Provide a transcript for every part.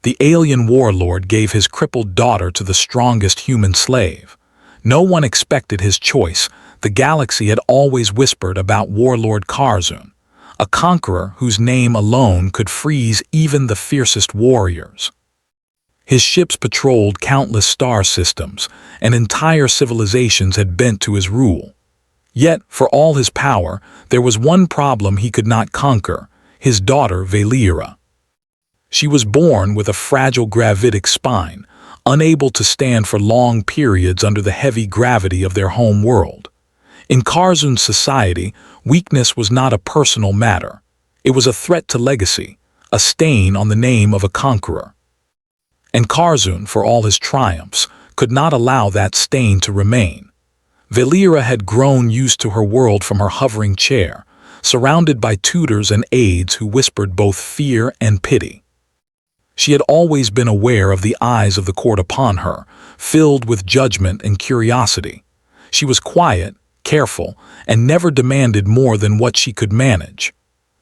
The alien warlord gave his crippled daughter to the strongest human slave. No one expected his choice. The galaxy had always whispered about Warlord Karzun, a conqueror whose name alone could freeze even the fiercest warriors. His ships patrolled countless star systems, and entire civilizations had bent to his rule. Yet, for all his power, there was one problem he could not conquer: his daughter Valeera. She was born with a fragile gravitic spine, unable to stand for long periods under the heavy gravity of their home world. In Karzun's society, weakness was not a personal matter. It was a threat to legacy, a stain on the name of a conqueror. And Karzun, for all his triumphs, could not allow that stain to remain. Valeera had grown used to her world from her hovering chair, surrounded by tutors and aides who whispered both fear and pity. She had always been aware of the eyes of the court upon her, filled with judgment and curiosity. She was quiet, careful, and never demanded more than what she could manage.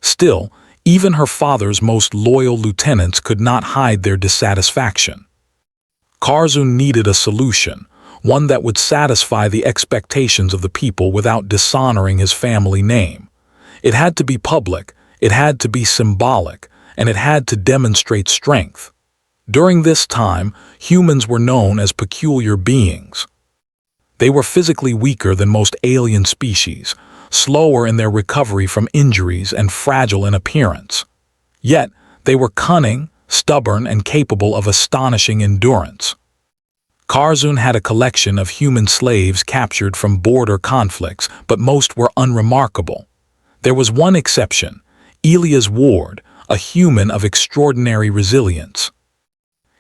Still, even her father's most loyal lieutenants could not hide their dissatisfaction. Karzun needed a solution, one that would satisfy the expectations of the people without dishonoring his family name. It had to be public, it had to be symbolic, and it had to demonstrate strength. During this time, humans were known as peculiar beings. They were physically weaker than most alien species, slower in their recovery from injuries, and fragile in appearance. Yet, they were cunning, stubborn, and capable of astonishing endurance. Karzun had a collection of human slaves captured from border conflicts, but most were unremarkable. There was one exception: Elia's ward, a human of extraordinary resilience.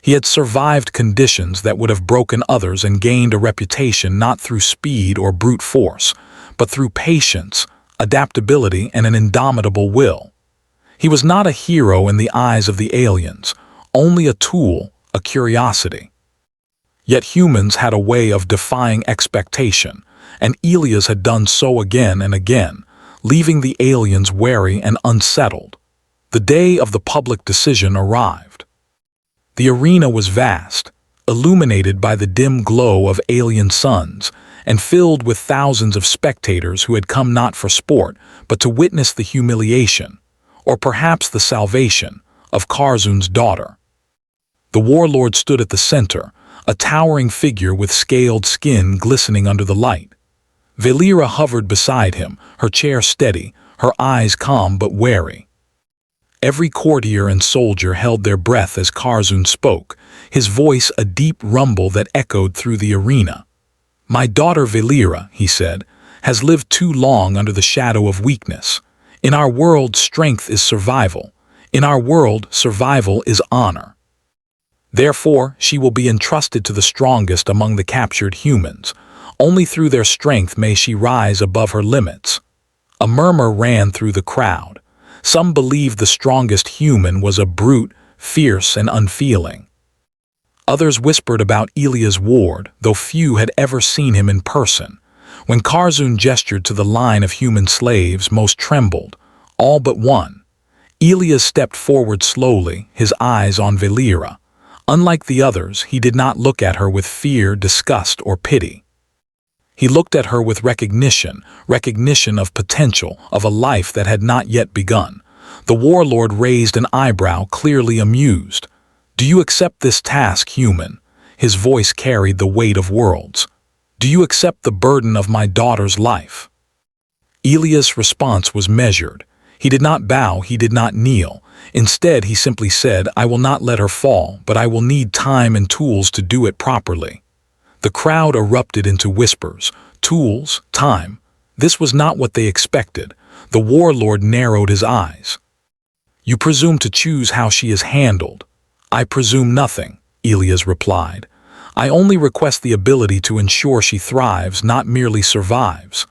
He had survived conditions that would have broken others and gained a reputation not through speed or brute force, but through patience, adaptability, and an indomitable will. He was not a hero in the eyes of the aliens, only a tool, a curiosity. Yet humans had a way of defying expectation, and Elias had done so again and again, leaving the aliens wary and unsettled. The day of the public decision arrived. The arena was vast, illuminated by the dim glow of alien suns, and filled with thousands of spectators who had come not for sport, but to witness the humiliation, or perhaps the salvation, of Karzun's daughter. The warlord stood at the center, a towering figure with scaled skin glistening under the light. Valeera hovered beside him, her chair steady, her eyes calm but wary. Every courtier and soldier held their breath as Karzun spoke, his voice a deep rumble that echoed through the arena. "My daughter Valeera," he said, "has lived too long under the shadow of weakness. In our world, strength is survival. In our world, survival is honor. Therefore, she will be entrusted to the strongest among the captured humans. Only through their strength may she rise above her limits." A murmur ran through the crowd. Some believed the strongest human was a brute, fierce and unfeeling. Others whispered about Elia's ward, though few had ever seen him in person. When Karzun gestured to the line of human slaves, most trembled, all but one. Elias stepped forward slowly, his eyes on Valeera. Unlike the others, he did not look at her with fear, disgust, or pity. He looked at her with recognition of potential, of a life that had not yet begun. The warlord raised an eyebrow, clearly amused. "Do you accept this task, human?" His voice carried the weight of worlds. "Do you accept the burden of my daughter's life?" Elias' response was measured. He did not bow, he did not kneel. Instead, he simply said, "I will not let her fall, but I will need time and tools to do it properly." The crowd erupted into whispers. Tools, time. This was not what they expected. The warlord narrowed his eyes. "You presume to choose how she is handled." "I presume nothing," Elias replied. "I only request the ability to ensure she thrives, not merely survives."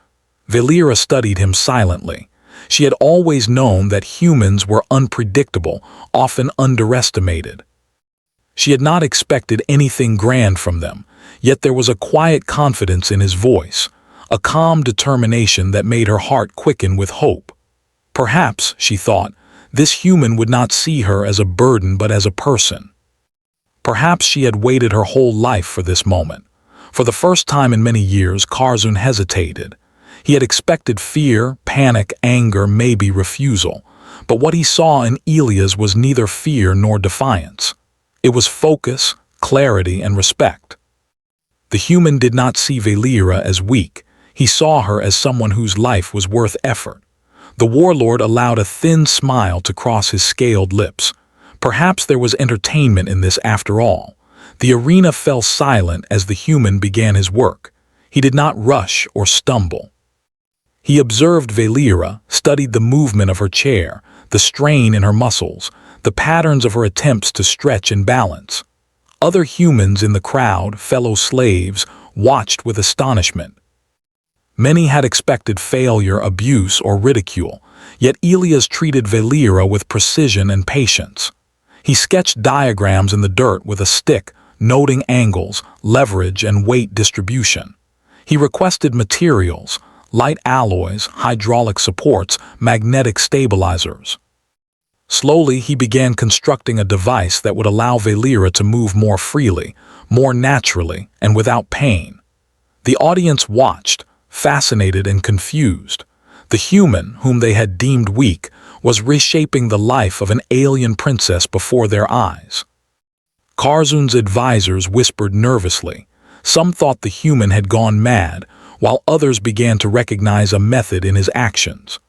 Valeera studied him silently. She had always known that humans were unpredictable, often underestimated. She had not expected anything grand from them, yet there was a quiet confidence in his voice, a calm determination that made her heart quicken with hope. Perhaps, she thought, this human would not see her as a burden but as a person. Perhaps she had waited her whole life for this moment. For the first time in many years, Curzon hesitated. He had expected fear, panic, anger, maybe refusal. But what he saw in Elias was neither fear nor defiance. It was focus, clarity, and respect. The human did not see Valeera as weak. He saw her as someone whose life was worth effort. The warlord allowed a thin smile to cross his scaled lips. Perhaps there was entertainment in this after all. The arena fell silent as the human began his work. He did not rush or stumble. He observed Valeera, studied the movement of her chair, the strain in her muscles, the patterns of her attempts to stretch and balance. Other humans in the crowd, fellow slaves, watched with astonishment. Many had expected failure, abuse, or ridicule, yet Elias treated Valeera with precision and patience. He sketched diagrams in the dirt with a stick, noting angles, leverage, and weight distribution. He requested materials, light alloys, hydraulic supports, magnetic stabilizers. Slowly, he began constructing a device that would allow Valeera to move more freely, more naturally, and without pain. The audience watched, fascinated and confused. The human, whom they had deemed weak, was reshaping the life of an alien princess before their eyes. Curzon's advisors whispered nervously. Some thought the human had gone mad, while others began to recognize a method in his actions.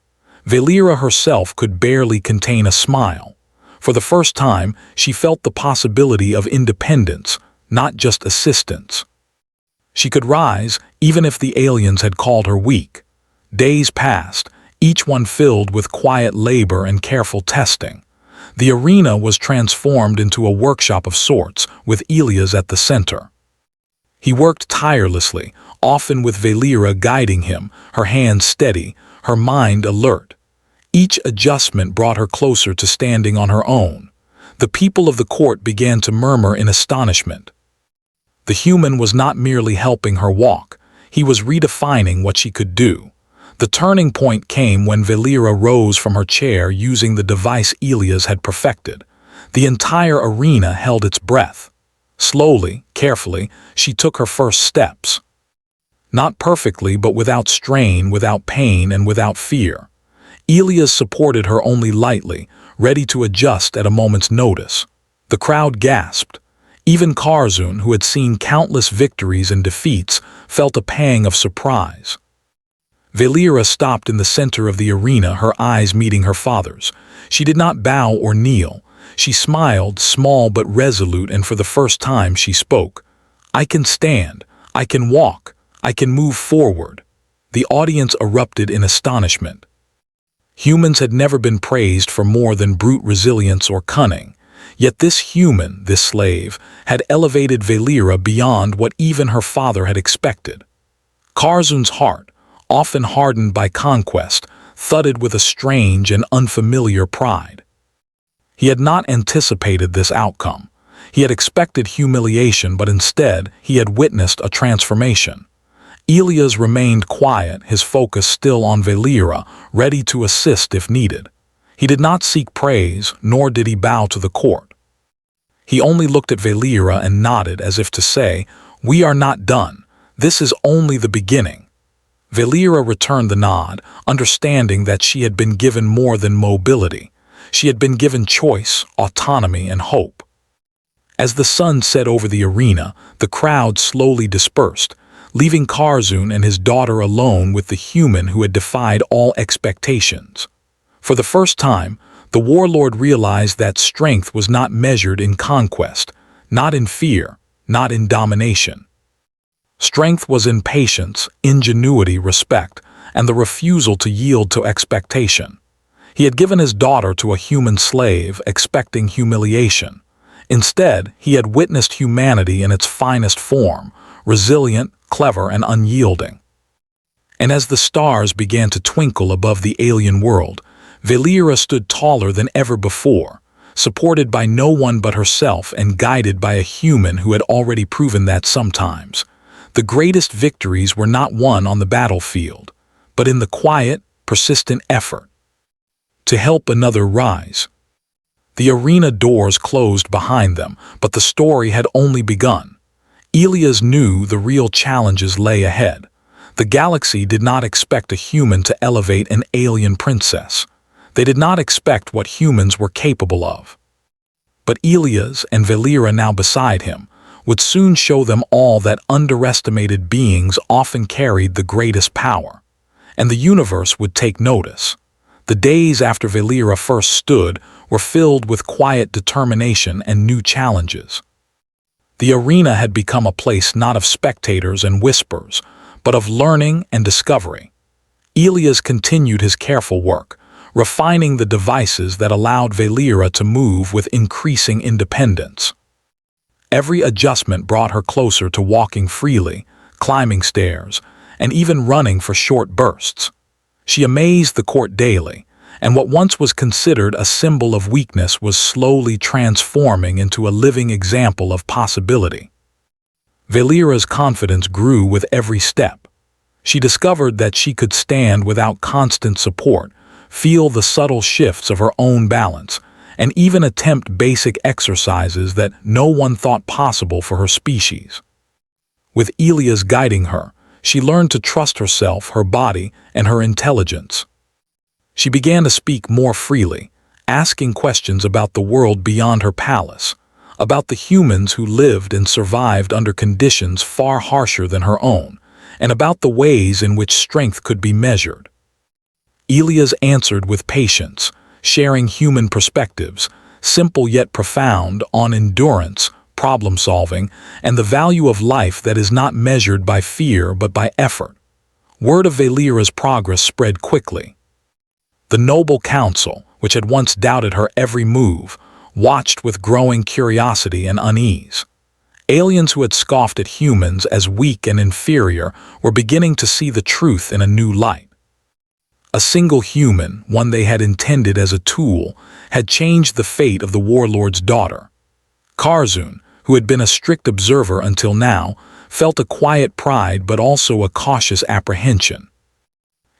Valeera herself could barely contain a smile. For the first time, she felt the possibility of independence, not just assistance. She could rise, even if the aliens had called her weak. Days passed, each one filled with quiet labor and careful testing. The arena was transformed into a workshop of sorts, with Elias at the center. He worked tirelessly, often with Valeera guiding him, her hands steady, her mind alert. Each adjustment brought her closer to standing on her own. The people of the court began to murmur in astonishment. The human was not merely helping her walk, he was redefining what she could do. The turning point came when Valeera rose from her chair using the device Elias had perfected. The entire arena held its breath. Slowly, carefully, she took her first steps. Not perfectly, but without strain, without pain, and without fear. Elias supported her only lightly, ready to adjust at a moment's notice. The crowd gasped. Even Curzon, who had seen countless victories and defeats, felt a pang of surprise. Valeera stopped in the center of the arena, her eyes meeting her father's. She did not bow or kneel. She smiled, small but resolute, and for the first time she spoke. "I can stand. I can walk. I can move forward." The audience erupted in astonishment. Humans had never been praised for more than brute resilience or cunning. Yet this human, this slave, had elevated Valeera beyond what even her father had expected. Curzon's heart, often hardened by conquest, thudded with a strange and unfamiliar pride. He had not anticipated this outcome. He had expected humiliation, but instead he had witnessed a transformation. Elias remained quiet, his focus still on Valeera, ready to assist if needed. He did not seek praise, nor did he bow to the court. He only looked at Valeera and nodded as if to say, "We are not done. This is only the beginning." Valeera returned the nod, understanding that she had been given more than mobility. She had been given choice, autonomy, and hope. As the sun set over the arena, the crowd slowly dispersed, leaving Curzon and his daughter alone with the human who had defied all expectations. For the first time, the warlord realized that strength was not measured in conquest, not in fear, not in domination. Strength was in patience, ingenuity, respect, and the refusal to yield to expectation. He had given his daughter to a human slave, expecting humiliation. Instead, he had witnessed humanity in its finest form, resilient, clever, and unyielding. And as the stars began to twinkle above the alien world, Valeera stood taller than ever before, supported by no one but herself and guided by a human who had already proven that sometimes the greatest victories were not won on the battlefield, but in the quiet, persistent effort to help another rise. The arena doors closed behind them, but the story had only begun. Elias knew the real challenges lay ahead. The galaxy did not expect a human to elevate an alien princess. They did not expect what humans were capable of. But Elias and Valera, now beside him, would soon show them all that underestimated beings often carried the greatest power. And the universe would take notice. The days after Valera first stood were filled with quiet determination and new challenges. The arena had become a place not of spectators and whispers, but of learning and discovery. Elias continued his careful work, refining the devices that allowed Valera to move with increasing independence. Every adjustment brought her closer to walking freely, climbing stairs, and even running for short bursts. She amazed the court daily, and what once was considered a symbol of weakness was slowly transforming into a living example of possibility. Valera's confidence grew with every step. She discovered that she could stand without constant support, feel the subtle shifts of her own balance, and even attempt basic exercises that no one thought possible for her species. With Elias guiding her, she learned to trust herself, her body, and her intelligence. She began to speak more freely, asking questions about the world beyond her palace, about the humans who lived and survived under conditions far harsher than her own, and about the ways in which strength could be measured. Elias answered with patience, sharing human perspectives, simple yet profound, on endurance, problem-solving, and the value of life that is not measured by fear but by effort. Word of Valera's progress spread quickly. The noble council, which had once doubted her every move, watched with growing curiosity and unease. Aliens who had scoffed at humans as weak and inferior were beginning to see the truth in a new light. A single human, one they had intended as a tool, had changed the fate of the Warlord's daughter. Karzun, who had been a strict observer until now, felt a quiet pride but also a cautious apprehension.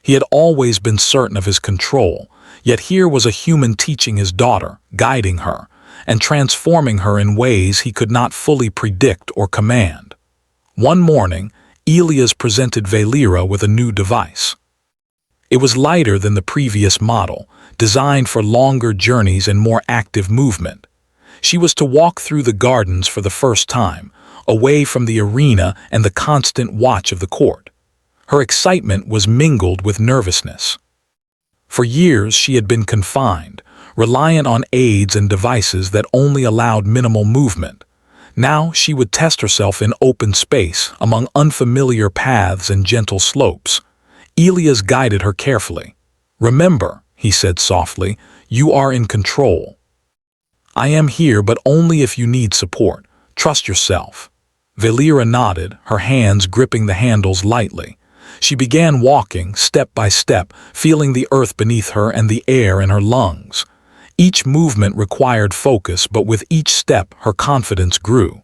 He had always been certain of his control, yet here was a human teaching his daughter, guiding her, and transforming her in ways he could not fully predict or command. One morning, Elias presented Valera with a new device. It was lighter than the previous model, designed for longer journeys and more active movement. She was to walk through the gardens for the first time, away from the arena and the constant watch of the court. Her excitement was mingled with nervousness. For years she had been confined, reliant on aids and devices that only allowed minimal movement. Now she would test herself in open space, among unfamiliar paths and gentle slopes. Elias guided her carefully. "Remember," he said softly, "you are in control. I am here, but only if you need support. Trust yourself." Valera nodded, her hands gripping the handles lightly. She began walking, step by step, feeling the earth beneath her and the air in her lungs. Each movement required focus, but with each step her confidence grew.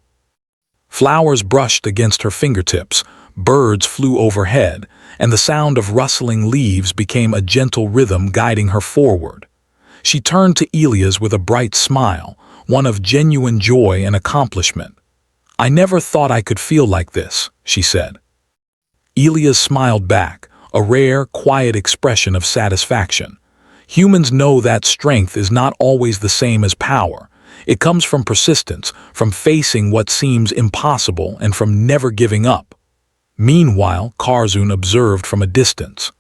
Flowers brushed against her fingertips, birds flew overhead, and the sound of rustling leaves became a gentle rhythm guiding her forward. She turned to Elias with a bright smile, one of genuine joy and accomplishment. "I never thought I could feel like this," she said. Elias smiled back, a rare, quiet expression of satisfaction. Humans know that strength is not always the same as power. It comes from persistence, from facing what seems impossible, and from never giving up. Meanwhile, Karzun observed from a distance.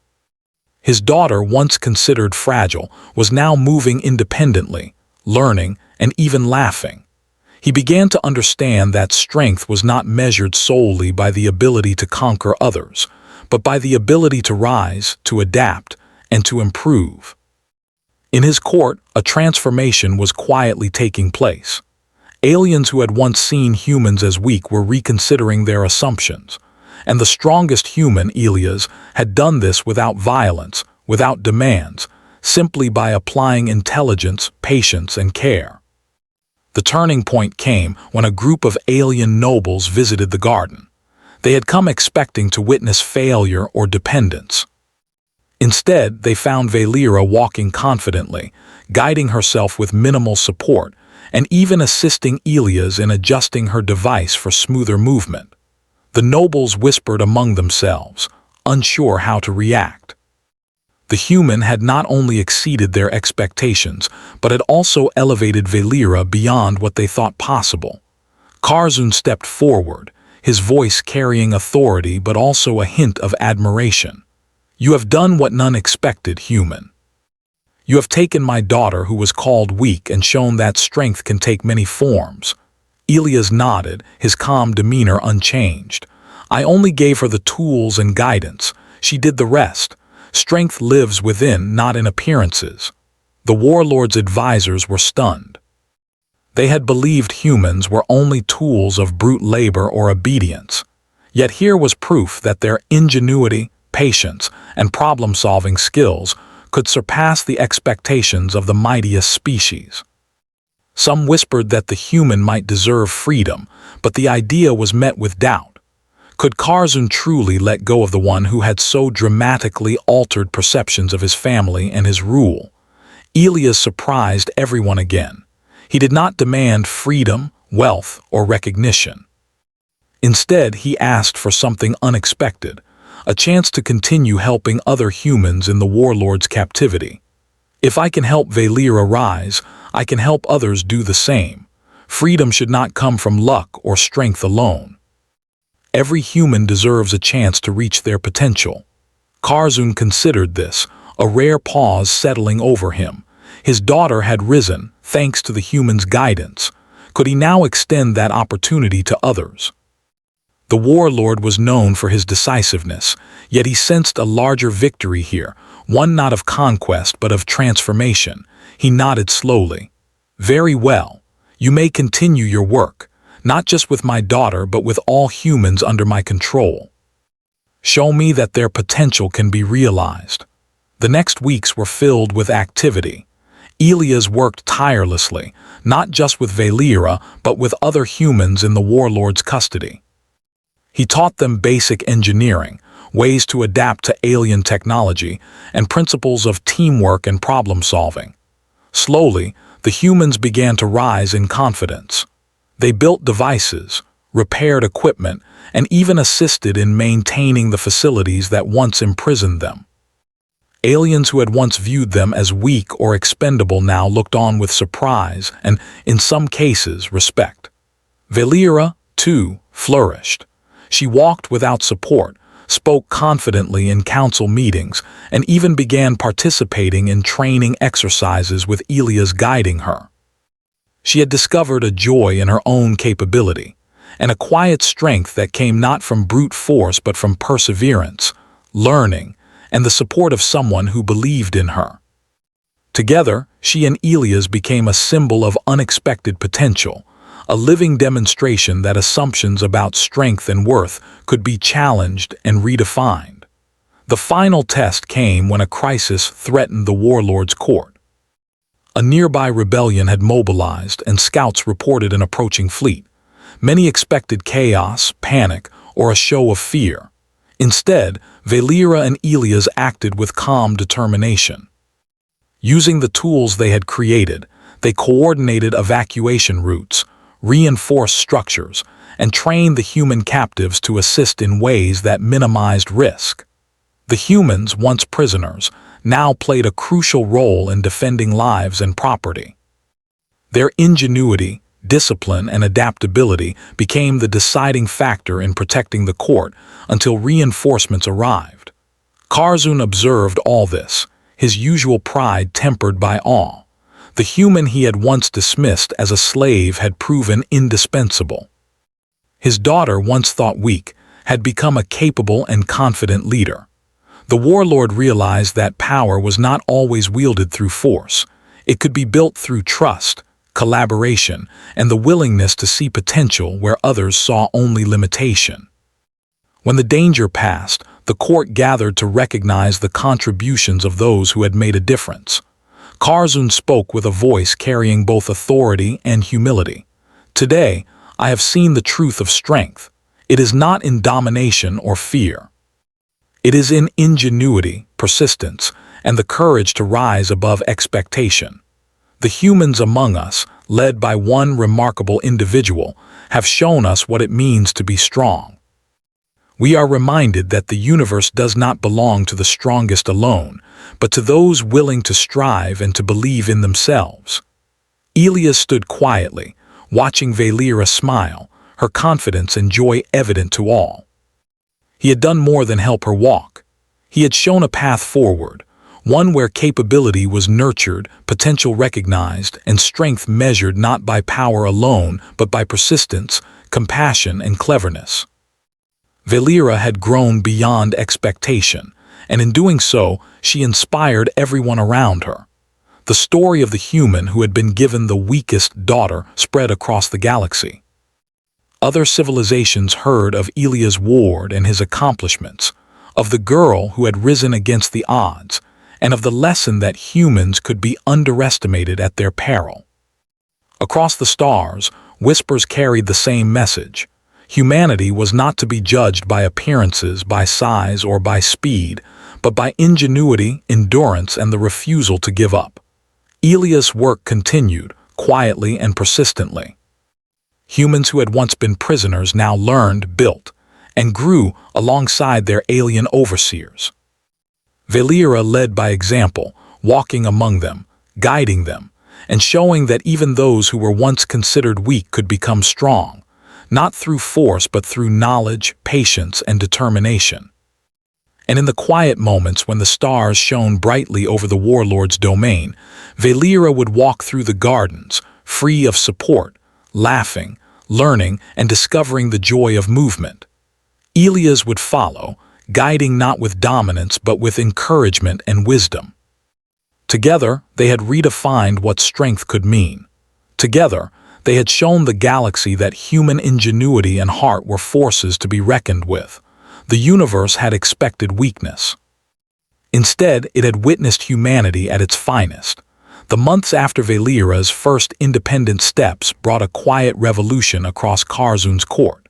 His daughter, once considered fragile, was now moving independently, learning, and even laughing. He began to understand that strength was not measured solely by the ability to conquer others, but by the ability to rise, to adapt, and to improve. In his court, a transformation was quietly taking place. Aliens who had once seen humans as weak were reconsidering their assumptions, and the strongest human, Elias, had done this without violence, without demands, simply by applying intelligence, patience, and care. The turning point came when a group of alien nobles visited the garden. They had come expecting to witness failure or dependence. Instead, they found Valera walking confidently, guiding herself with minimal support, and even assisting Elias in adjusting her device for smoother movement. The nobles whispered among themselves, unsure how to react. The human had not only exceeded their expectations, but had also elevated Valera beyond what they thought possible. Karzun stepped forward, his voice carrying authority but also a hint of admiration. "You have done what none expected, human. You have taken my daughter who was called weak and shown that strength can take many forms." Elias nodded, his calm demeanor unchanged. "I only gave her the tools and guidance. She did the rest. Strength lives within, not in appearances." The warlord's advisors were stunned. They had believed humans were only tools of brute labor or obedience. Yet here was proof that their ingenuity, patience, and problem-solving skills could surpass the expectations of the mightiest species. Some whispered that the human might deserve freedom, but the idea was met with doubt. Could Karzun truly let go of the one who had so dramatically altered perceptions of his family and his rule? Elias surprised everyone again. He did not demand freedom, wealth, or recognition. Instead, he asked for something unexpected, a chance to continue helping other humans in the warlord's captivity. "If I can help Valera rise, I can help others do the same. Freedom should not come from luck or strength alone. Every human deserves a chance to reach their potential." Karzun considered this, a rare pause settling over him. His daughter had risen, thanks to the human's guidance. Could he now extend that opportunity to others? The warlord was known for his decisiveness, yet he sensed a larger victory here, one not of conquest but of transformation. He nodded slowly. "Very well. You may continue your work, not just with my daughter but with all humans under my control. Show me that their potential can be realized." The next weeks were filled with activity. Elias worked tirelessly, not just with Valera but with other humans in the warlord's custody. He taught them basic engineering, ways to adapt to alien technology, and principles of teamwork and problem-solving. Slowly, the humans began to rise in confidence. They built devices, repaired equipment, and even assisted in maintaining the facilities that once imprisoned them. Aliens who had once viewed them as weak or expendable now looked on with surprise and, in some cases, respect. Valera, too, flourished. She walked without support, spoke confidently in council meetings, and even began participating in training exercises with Elias guiding her. She had discovered a joy in her own capability, and a quiet strength that came not from brute force but from perseverance, learning, and the support of someone who believed in her. Together, she and Elias became a symbol of unexpected potential, a living demonstration that assumptions about strength and worth could be challenged and redefined. The final test came when a crisis threatened the warlord's court. A nearby rebellion had mobilized, and scouts reported an approaching fleet. Many expected chaos, panic, or a show of fear. Instead, Valera and Elias acted with calm determination. Using the tools they had created, they coordinated evacuation routes, reinforced structures, and trained the human captives to assist in ways that minimized risk. The humans, once prisoners, now played a crucial role in defending lives and property. Their ingenuity, discipline, and adaptability became the deciding factor in protecting the court until reinforcements arrived. Karzun observed all this, his usual pride tempered by awe. The human he had once dismissed as a slave had proven indispensable. His daughter, once thought weak, had become a capable and confident leader. The warlord realized that power was not always wielded through force. It could be built through trust, collaboration, and the willingness to see potential where others saw only limitation. When the danger passed, the court gathered to recognize the contributions of those who had made a difference. Karzun spoke with a voice carrying both authority and humility. "Today, I have seen the truth of strength. It is not in domination or fear. It is in ingenuity, persistence, and the courage to rise above expectation. The humans among us, led by one remarkable individual, have shown us what it means to be strong. We are reminded that the universe does not belong to the strongest alone, but to those willing to strive and to believe in themselves. Elias stood quietly, watching Valera smile, her confidence and joy evident to all. He had done more than help her walk. He had shown a path forward, one where capability was nurtured, potential recognized, and strength measured not by power alone, but by persistence, compassion, and cleverness. Valera had grown beyond expectation, and in doing so, she inspired everyone around her. The story of the human who had been given the weakest daughter spread across the galaxy. Other civilizations heard of Elias Ward and his accomplishments, of the girl who had risen against the odds, and of the lesson that humans could be underestimated at their peril. Across the stars, whispers carried the same message. Humanity was not to be judged by appearances, by size, or by speed, but by ingenuity, endurance, and the refusal to give up. Elias' work continued, quietly and persistently. Humans who had once been prisoners now learned, built, and grew alongside their alien overseers. Valera led by example, walking among them, guiding them, and showing that even those who were once considered weak could become strong, not through force but through knowledge, patience, and determination. And in the quiet moments when the stars shone brightly over the Warlord's domain, Valera would walk through the gardens, free of support, laughing, learning, and discovering the joy of movement. Elias would follow, guiding not with dominance but with encouragement and wisdom. Together, they had redefined what strength could mean. Together, they had shown the galaxy that human ingenuity and heart were forces to be reckoned with. The universe had expected weakness. Instead, it had witnessed humanity at its finest. The months after Valera's first independent steps brought a quiet revolution across Karzun's court.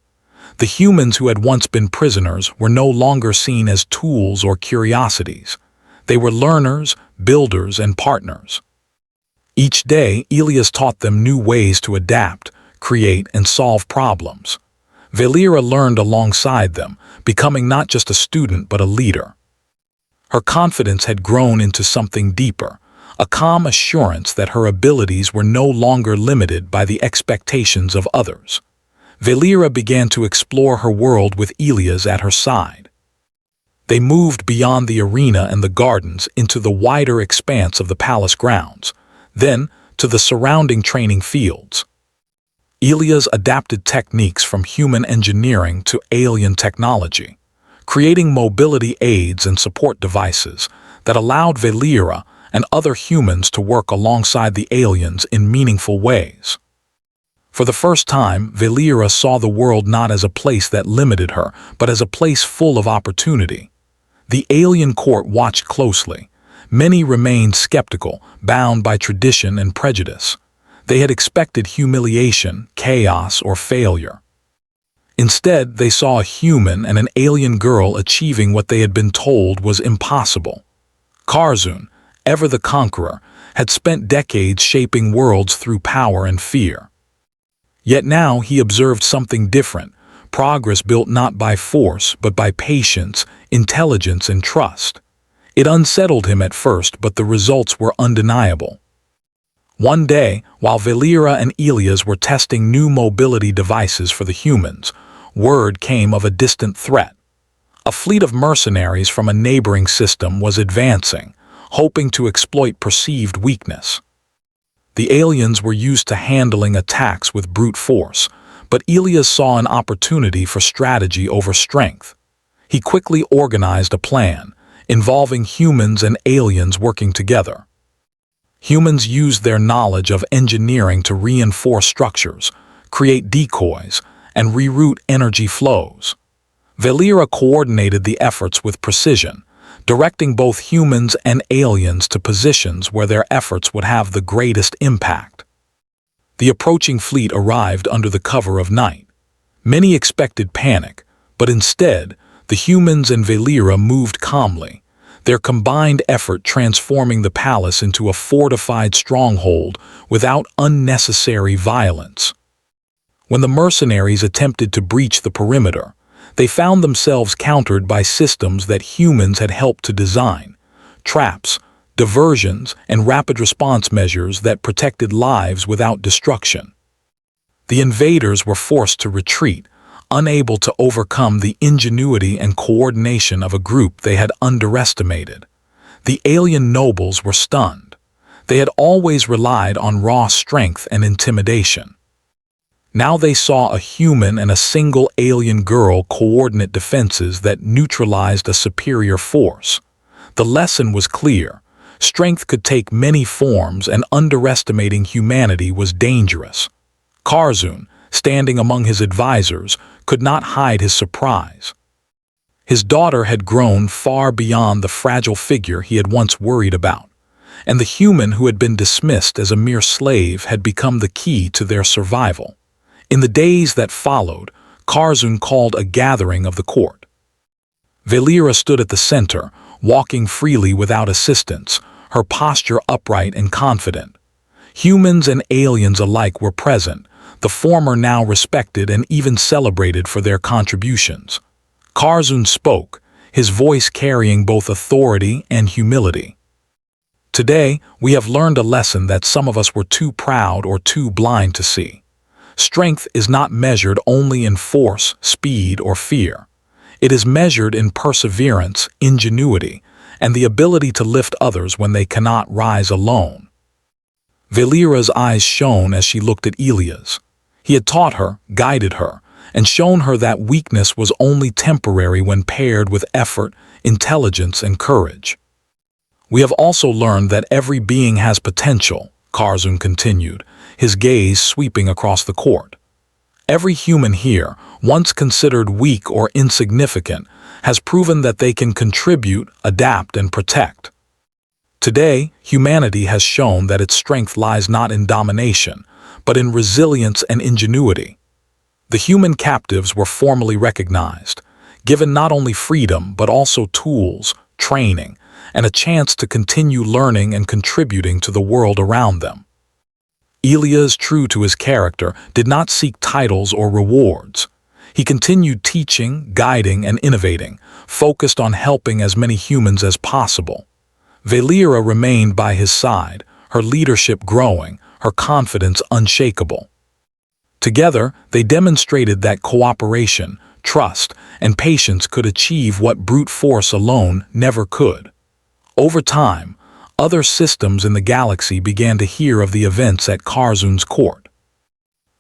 The humans who had once been prisoners were no longer seen as tools or curiosities. They were learners, builders, and partners. Each day, Elias taught them new ways to adapt, create, and solve problems. Valera learned alongside them, becoming not just a student but a leader. Her confidence had grown into something deeper, a calm assurance that her abilities were no longer limited by the expectations of others. Valera began to explore her world with Elias at her side. They moved beyond the arena and the gardens into the wider expanse of the palace grounds, then to the surrounding training fields. Elias adapted techniques from human engineering to alien technology, creating mobility aids and support devices that allowed Valera and other humans to work alongside the aliens in meaningful ways. For the first time, Valera saw the world not as a place that limited her, but as a place full of opportunity. The alien court watched closely. Many remained skeptical, bound by tradition and prejudice. They had expected humiliation, chaos, or failure. Instead, they saw a human and an alien girl achieving what they had been told was impossible. Karzun, ever the conqueror, had spent decades shaping worlds through power and fear. Yet now he observed something different, progress built not by force but by patience, intelligence, and trust. It unsettled him at first, but the results were undeniable. One day, while Valera and Elias were testing new mobility devices for the humans, word came of a distant threat. A fleet of mercenaries from a neighboring system was advancing, hoping to exploit perceived weakness. The aliens were used to handling attacks with brute force, but Elias saw an opportunity for strategy over strength. He quickly organized a plan, involving humans and aliens working together. Humans used their knowledge of engineering to reinforce structures, create decoys, and reroute energy flows. Valera coordinated the efforts with precision, directing both humans and aliens to positions where their efforts would have the greatest impact. The approaching fleet arrived under the cover of night. Many expected panic, but instead, the humans and Valera moved calmly. their combined effort transforming the palace into a fortified stronghold without unnecessary violence. When the mercenaries attempted to breach the perimeter, they found themselves countered by systems that humans had helped to design: traps, diversions, and rapid response measures that protected lives without destruction. The invaders were forced to retreat, unable to overcome the ingenuity and coordination of a group they had underestimated. The alien nobles were stunned. They had always relied on raw strength and intimidation. Now they saw a human and a single alien girl coordinate defenses that neutralized a superior force. The lesson was clear: strength could take many forms, and underestimating humanity was dangerous. Karzun, standing among his advisors, could not hide his surprise. His daughter had grown far beyond the fragile figure he had once worried about, and the human who had been dismissed as a mere slave had become the key to their survival. In the days that followed, Karzun called a gathering of the court. Valera stood at the center, walking freely without assistance, her posture upright and confident. Humans and aliens alike were present, the former now respected and even celebrated for their contributions. Karzun spoke, his voice carrying both authority and humility. Today, we have learned a lesson that some of us were too proud or too blind to see. Strength is not measured only in force, speed, or fear. It is measured in perseverance, ingenuity, and the ability to lift others when they cannot rise alone. Valera's eyes shone as she looked at Elia's. He had taught her, guided her, and shown her that weakness was only temporary when paired with effort, intelligence, and courage. We have also learned that every being has potential, Karzun continued, his gaze sweeping across the court. Every human here, once considered weak or insignificant, has proven that they can contribute, adapt, and protect. Today, humanity has shown that its strength lies not in domination, but in resilience and ingenuity. The human captives were formally recognized, given not only freedom but also tools, training, and a chance to continue learning and contributing to the world around them. Elias, true to his character, did not seek titles or rewards. He continued teaching, guiding, and innovating, focused on helping as many humans as possible. Valera remained by his side, her leadership growing, her confidence unshakable. Together, they demonstrated that cooperation, trust, and patience could achieve what brute force alone never could. Over time, other systems in the galaxy began to hear of the events at Karzun's court.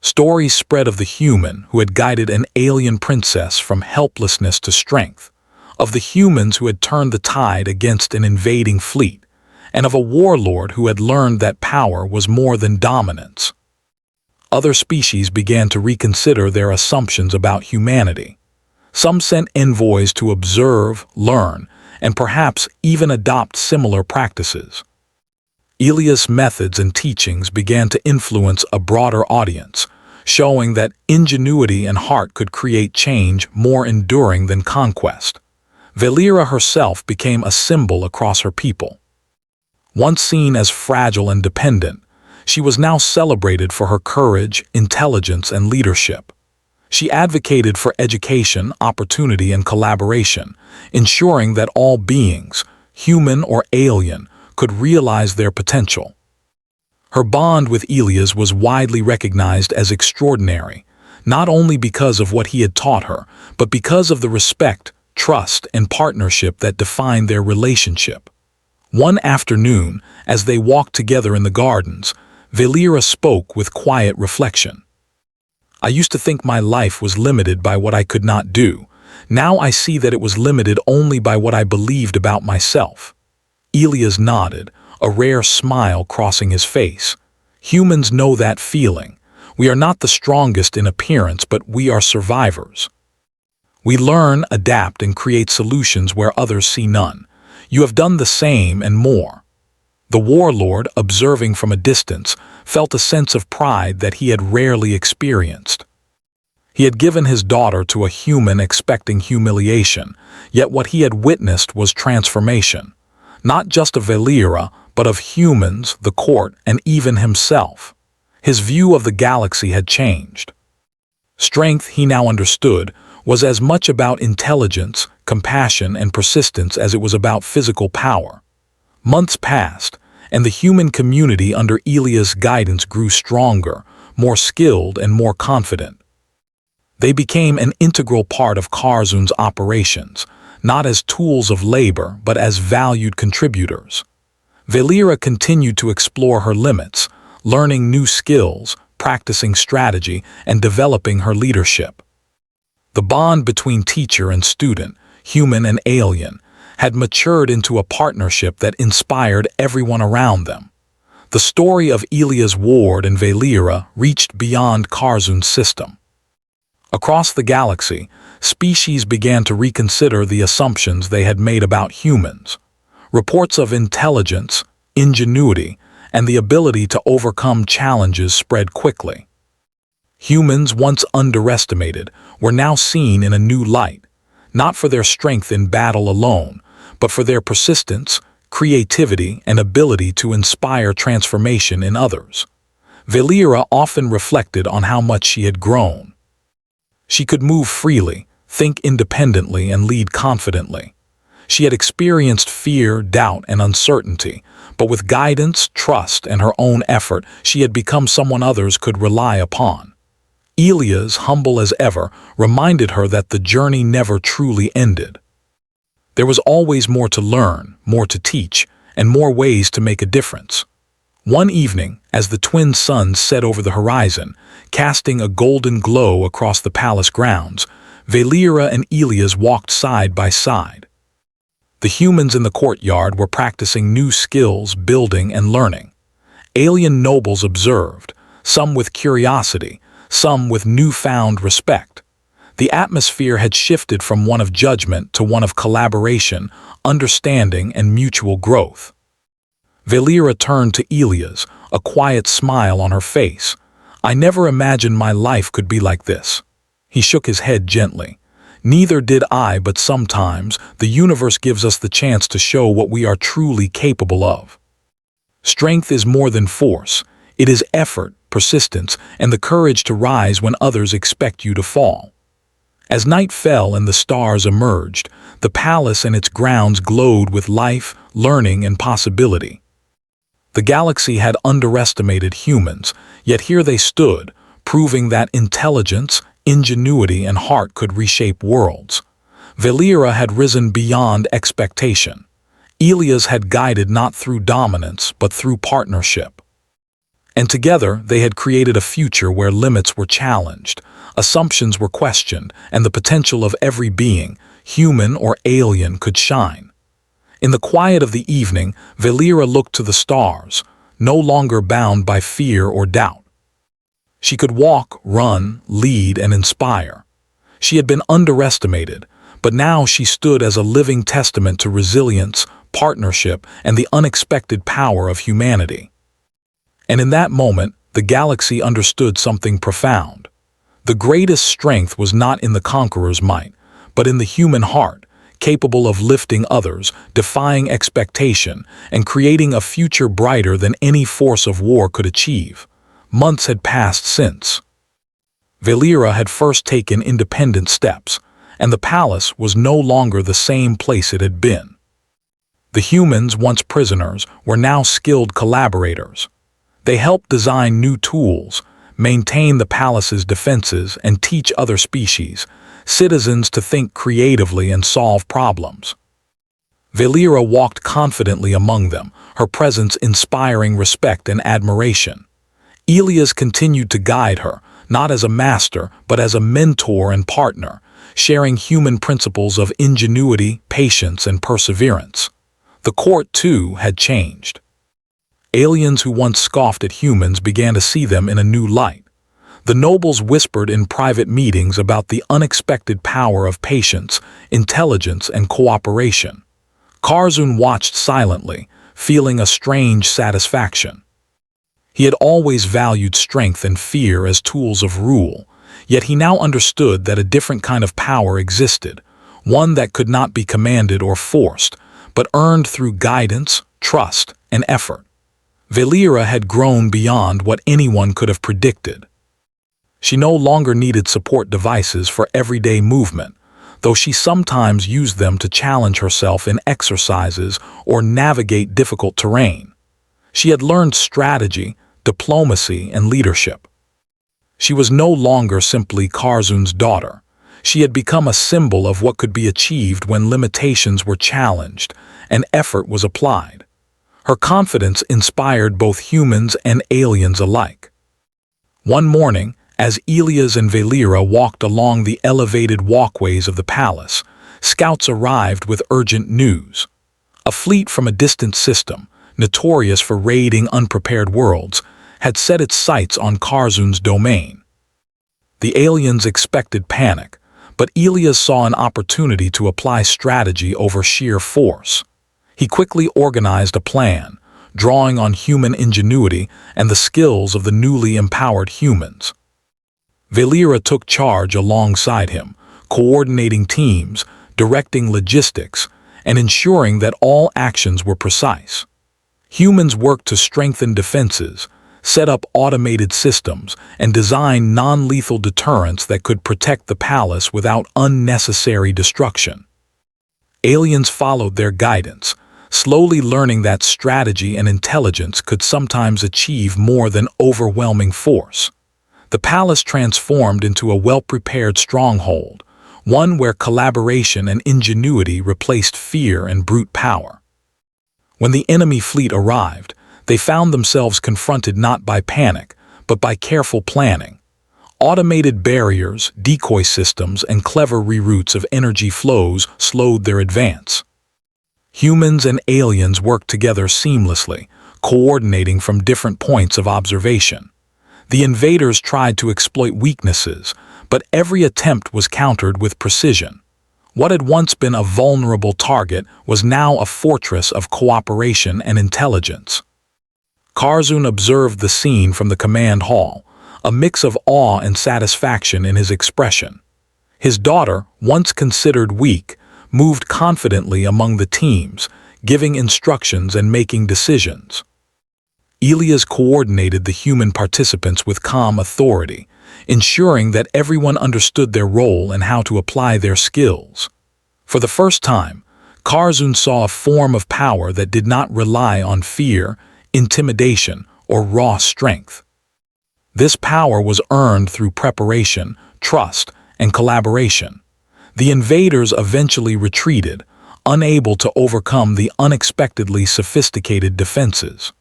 Stories spread of the human who had guided an alien princess from helplessness to strength, of the humans who had turned the tide against an invading fleet, and of a warlord who had learned that power was more than dominance. Other species began to reconsider their assumptions about humanity. Some sent envoys to observe, learn, and perhaps even adopt similar practices. Elias' methods and teachings began to influence a broader audience, showing that ingenuity and heart could create change more enduring than conquest. Valera herself became a symbol across her people. Once seen as fragile and dependent, she was now celebrated for her courage, intelligence, and leadership. She advocated for education, opportunity, and collaboration, ensuring that all beings, human or alien, could realize their potential. Her bond with Elias was widely recognized as extraordinary, not only because of what he had taught her, but because of the respect, trust, and partnership that defined their relationship. One afternoon, as they walked together in the gardens, Valera spoke with quiet reflection. "I used to think my life was limited by what I could not do. Now I see that it was limited only by what I believed about myself." Elias nodded, a rare smile crossing his face. Humans know that feeling. We are not the strongest in appearance, but we are survivors. We learn, adapt, and create solutions where others see none. You have done the same and more. The warlord, observing from a distance, felt a sense of pride that he had rarely experienced. He had given his daughter to a human expecting humiliation, yet what he had witnessed was transformation. not just of Valera, but of humans, the court, and even himself. His view of the galaxy had changed. Strength, he now understood, was as much about intelligence, compassion, and persistence as it was about physical power. Months passed, and the human community under Elia's guidance grew stronger, more skilled, and more confident. They became an integral part of Curzon's operations, not as tools of labor but as valued contributors. Valera continued to explore her limits, learning new skills, practicing strategy, and developing her leadership. The bond between teacher and student, human and alien, had matured into a partnership that inspired everyone around them. The story of Elia's ward and Valera reached beyond Curzon's system. Across the galaxy, species began to reconsider the assumptions they had made about humans. Reports of intelligence, ingenuity, and the ability to overcome challenges spread quickly. Humans, once underestimated, were now seen in a new light, not for their strength in battle alone, but for their persistence, creativity, and ability to inspire transformation in others. Valera often reflected on how much she had grown. She could move freely, think independently, and lead confidently. She had experienced fear, doubt, and uncertainty, but with guidance, trust, and her own effort, she had become someone others could rely upon. Elias, humble as ever, reminded her that the journey never truly ended. There was always more to learn, more to teach, and more ways to make a difference. One evening, as the twin suns set over the horizon, casting a golden glow across the palace grounds, Valera and Elias walked side by side. The humans in the courtyard were practicing new skills, building and learning. Alien nobles observed, some with curiosity, some with newfound respect. The atmosphere had shifted from one of judgment to one of collaboration, understanding, and mutual growth. Valera turned to Elias, a quiet smile on her face. "I never imagined my life could be like this." He shook his head gently. "Neither did I, but sometimes the universe gives us the chance to show what we are truly capable of. Strength is more than force. It is effort, persistence, and the courage to rise when others expect you to fall." As night fell and the stars emerged, the palace and its grounds glowed with life, learning, and possibility. The galaxy had underestimated humans, yet here they stood, proving that intelligence, ingenuity, and heart could reshape worlds. Valera had risen beyond expectation. Elias had guided not through dominance, but through partnership. And together they had created a future where limits were challenged, assumptions were questioned, and the potential of every being, human or alien, could shine. In the quiet of the evening, Valera looked to the stars, no longer bound by fear or doubt. She could walk, run, lead, and inspire. She had been underestimated, but now she stood as a living testament to resilience, partnership, and the unexpected power of humanity. And in that moment, the galaxy understood something profound. The greatest strength was not in the conqueror's might, but in the human heart, capable of lifting others, defying expectation, and creating a future brighter than any force of war could achieve. Months had passed since. Valera had first taken independent steps, and the palace was no longer the same place it had been. The humans, once prisoners, were now skilled collaborators. They helped design new tools, maintain the palace's defenses, and teach other species, citizens, to think creatively and solve problems. Valera walked confidently among them, her presence inspiring respect and admiration. Elias continued to guide her, not as a master, but as a mentor and partner, sharing human principles of ingenuity, patience, and perseverance. The court, too, had changed. Aliens who once scoffed at humans began to see them in a new light. The nobles whispered in private meetings about the unexpected power of patience, intelligence, and cooperation. Curzon watched silently, feeling a strange satisfaction. He had always valued strength and fear as tools of rule, yet he now understood that a different kind of power existed, one that could not be commanded or forced, but earned through guidance, trust, and effort. Valeera had grown beyond what anyone could have predicted. She no longer needed support devices for everyday movement, though she sometimes used them to challenge herself in exercises or navigate difficult terrain. She had learned strategy, diplomacy, and leadership. She was no longer simply Curzon's daughter. She had become a symbol of what could be achieved when limitations were challenged and effort was applied. Her confidence inspired both humans and aliens alike. One morning, as Elias and Valeera walked along the elevated walkways of the palace, scouts arrived with urgent news. A fleet from a distant system, notorious for raiding unprepared worlds, had set its sights on Curzon's domain. The aliens expected panic, but Elias saw an opportunity to apply strategy over sheer force. He quickly organized a plan, drawing on human ingenuity and the skills of the newly empowered humans. Valeera took charge alongside him, coordinating teams, directing logistics, and ensuring that all actions were precise. Humans worked to strengthen defenses, set up automated systems, and design non-lethal deterrents that could protect the palace without unnecessary destruction. Aliens followed their guidance, slowly learning that strategy and intelligence could sometimes achieve more than overwhelming force. The palace transformed into a well-prepared stronghold, one where collaboration and ingenuity replaced fear and brute power. When the enemy fleet arrived, they found themselves confronted not by panic, but by careful planning. Automated barriers, decoy systems, and clever reroutes of energy flows slowed their advance. Humans and aliens worked together seamlessly, coordinating from different points of observation. The invaders tried to exploit weaknesses, but every attempt was countered with precision. What had once been a vulnerable target was now a fortress of cooperation and intelligence. Curzon observed the scene from the command hall, a mix of awe and satisfaction in his expression. His daughter, once considered weak, moved confidently among the teams, giving instructions and making decisions. Elias coordinated the human participants with calm authority, ensuring that everyone understood their role and how to apply their skills. For the first time, Curzon saw a form of power that did not rely on fear, intimidation, or raw strength. This power was earned through preparation, trust, and collaboration. The invaders eventually retreated, unable to overcome the unexpectedly sophisticated defenses.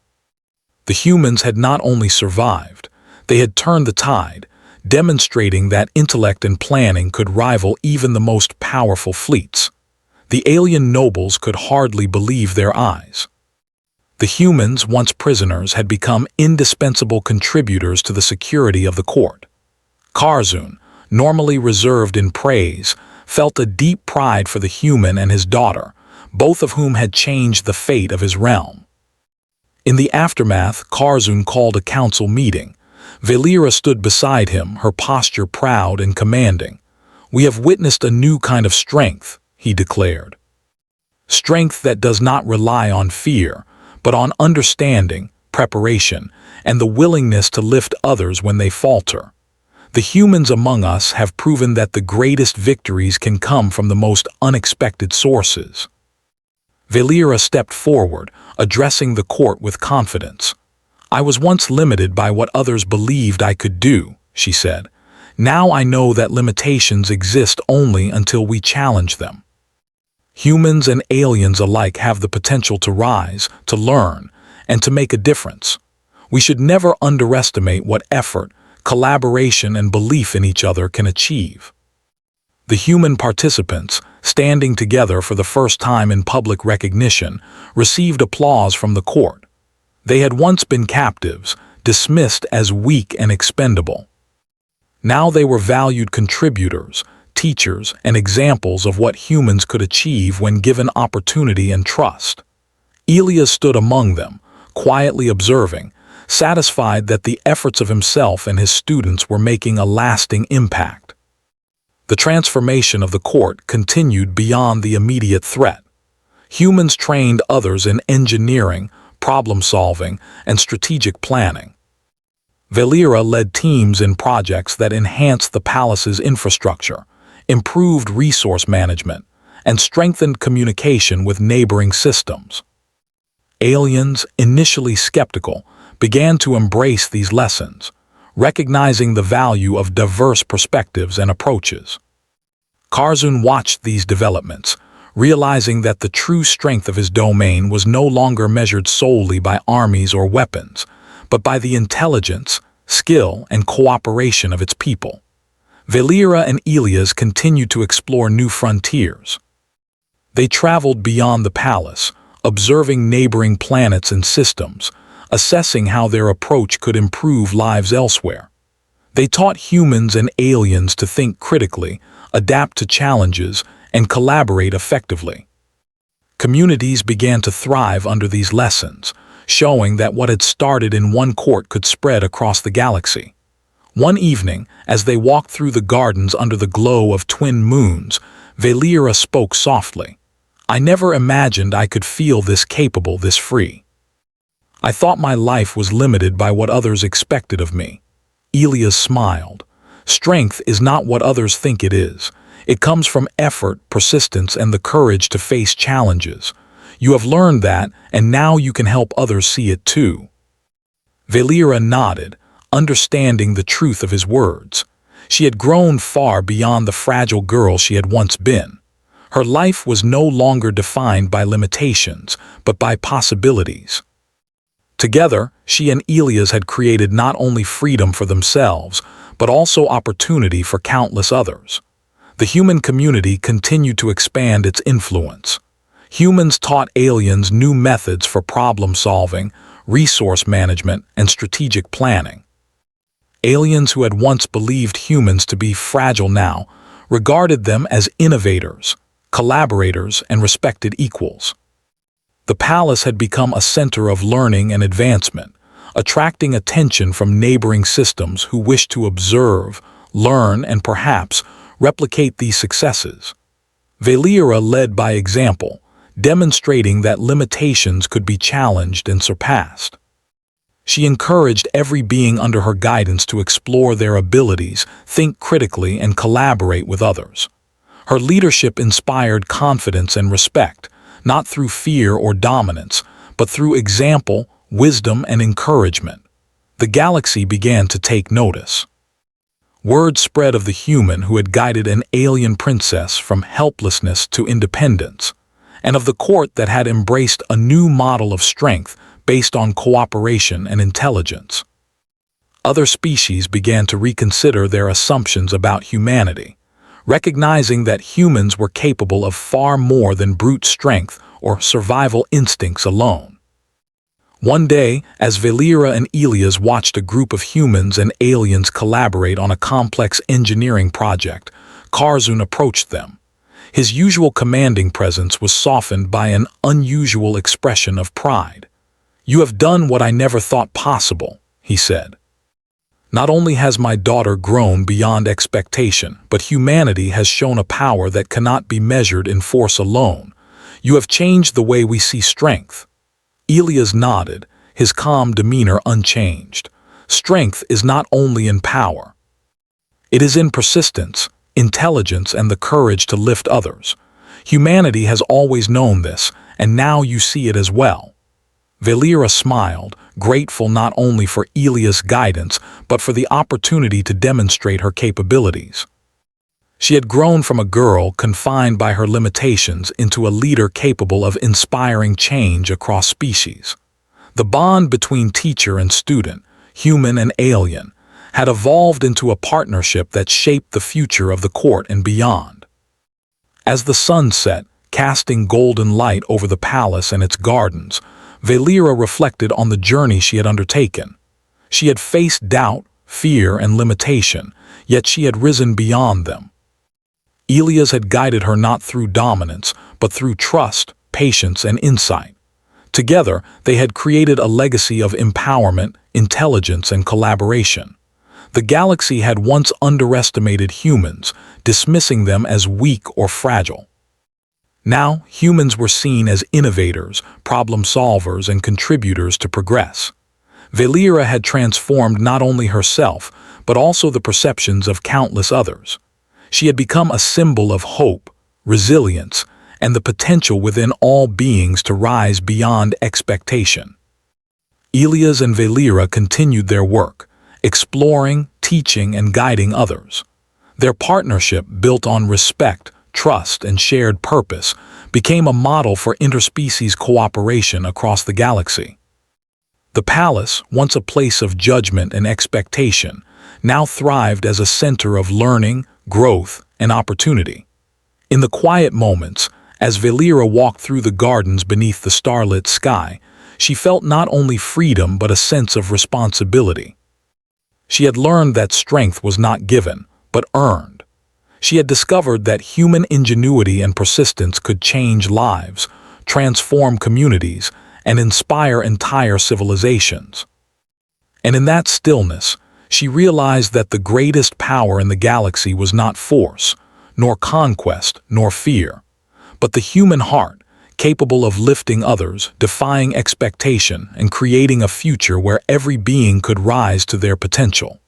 The humans had not only survived, they had turned the tide, demonstrating that intellect and planning could rival even the most powerful fleets. The alien nobles could hardly believe their eyes. The humans, once prisoners, had become indispensable contributors to the security of the court. Curzon, normally reserved in praise, felt a deep pride for the human and his daughter, both of whom had changed the fate of his realm. In the aftermath, Curzon called a council meeting. Valeera stood beside him, her posture proud and commanding. "We have witnessed a new kind of strength," he declared. "Strength that does not rely on fear, but on understanding, preparation, and the willingness to lift others when they falter. The humans among us have proven that the greatest victories can come from the most unexpected sources." Valeera stepped forward, addressing the court with confidence. "I was once limited by what others believed I could do," she said. "Now I know that limitations exist only until we challenge them. Humans and aliens alike have the potential to rise, to learn, and to make a difference. We should never underestimate what effort, collaboration, and belief in each other can achieve." The human participants, standing together for the first time in public recognition, received applause from the court. They had once been captives, dismissed as weak and expendable. Now they were valued contributors, teachers, and examples of what humans could achieve when given opportunity and trust. Elias stood among them, quietly observing, satisfied that the efforts of himself and his students were making a lasting impact. The transformation of the court continued beyond the immediate threat. Humans trained others in engineering, problem-solving, and strategic planning. Valeera led teams in projects that enhanced the palace's infrastructure, improved resource management, and strengthened communication with neighboring systems. Aliens, initially skeptical, began to embrace these lessons, recognizing the value of diverse perspectives and approaches. Curzon watched these developments, realizing that the true strength of his domain was no longer measured solely by armies or weapons, but by the intelligence, skill, and cooperation of its people. Valeera and Elias continued to explore new frontiers. They traveled beyond the palace, observing neighboring planets and systems, assessing how their approach could improve lives elsewhere. They taught humans and aliens to think critically, adapt to challenges, and collaborate effectively. Communities began to thrive under these lessons, showing that what had started in one court could spread across the galaxy. One evening, as they walked through the gardens under the glow of twin moons, Valeera spoke softly. "I never imagined I could feel this capable, this free. I thought my life was limited by what others expected of me." Elias smiled. "Strength is not what others think it is. It comes from effort, persistence, and the courage to face challenges. You have learned that, and now you can help others see it too." Valeera nodded, understanding the truth of his words. She had grown far beyond the fragile girl she had once been. Her life was no longer defined by limitations, but by possibilities. Together, she and Elias had created not only freedom for themselves, but also opportunity for countless others. The human community continued to expand its influence. Humans taught aliens new methods for problem-solving, resource management, and strategic planning. Aliens who had once believed humans to be fragile now regarded them as innovators, collaborators, and respected equals. The palace had become a center of learning and advancement, attracting attention from neighboring systems who wished to observe, learn, and perhaps replicate these successes. Valeera led by example, demonstrating that limitations could be challenged and surpassed. She encouraged every being under her guidance to explore their abilities, think critically, and collaborate with others. Her leadership inspired confidence and respect, not through fear or dominance, but through example, wisdom, and encouragement. The galaxy began to take notice. Word spread of the human who had guided an alien princess from helplessness to independence, and of the court that had embraced a new model of strength based on cooperation and intelligence. Other species began to reconsider their assumptions about humanity, recognizing that humans were capable of far more than brute strength or survival instincts alone. One day, as Valeera and Elias watched a group of humans and aliens collaborate on a complex engineering project, Curzon approached them. His usual commanding presence was softened by an unusual expression of pride. "You have done what I never thought possible," he said. "Not only has my daughter grown beyond expectation, but humanity has shown a power that cannot be measured in force alone. You have changed the way we see strength." Elias nodded, his calm demeanor unchanged. Strength is not only in power. It is in persistence, intelligence, and the courage to lift others. Humanity has always known this, and now you see it as well. Valeera smiled, grateful not only for Elias' guidance, but for the opportunity to demonstrate her capabilities. She had grown from a girl confined by her limitations into a leader capable of inspiring change across species. The bond between teacher and student, human and alien, had evolved into a partnership that shaped the future of the court and beyond. As the sun set, casting golden light over the palace and its gardens, Valeera reflected on the journey she had undertaken. She had faced doubt, fear, and limitation, yet she had risen beyond them. Elias had guided her not through dominance, but through trust, patience, and insight. Together, they had created a legacy of empowerment, intelligence, and collaboration. The galaxy had once underestimated humans, dismissing them as weak or fragile. Now, humans were seen as innovators, problem solvers, and contributors to progress. Valeera had transformed not only herself, but also the perceptions of countless others. She had become a symbol of hope, resilience, and the potential within all beings to rise beyond expectation. Elias and Valeera continued their work, exploring, teaching, and guiding others. Their partnership, built on respect, trust, and shared purpose, became a model for interspecies cooperation across the galaxy. The palace, once a place of judgment and expectation, now thrived as a center of learning, growth, and opportunity. In the quiet moments, as Valeera walked through the gardens beneath the starlit sky, she felt not only freedom but a sense of responsibility. She had learned that strength was not given, but earned. She had discovered that human ingenuity and persistence could change lives, transform communities, and inspire entire civilizations. And in that stillness, she realized that the greatest power in the galaxy was not force, nor conquest, nor fear, but the human heart, capable of lifting others, defying expectation, and creating a future where every being could rise to their potential.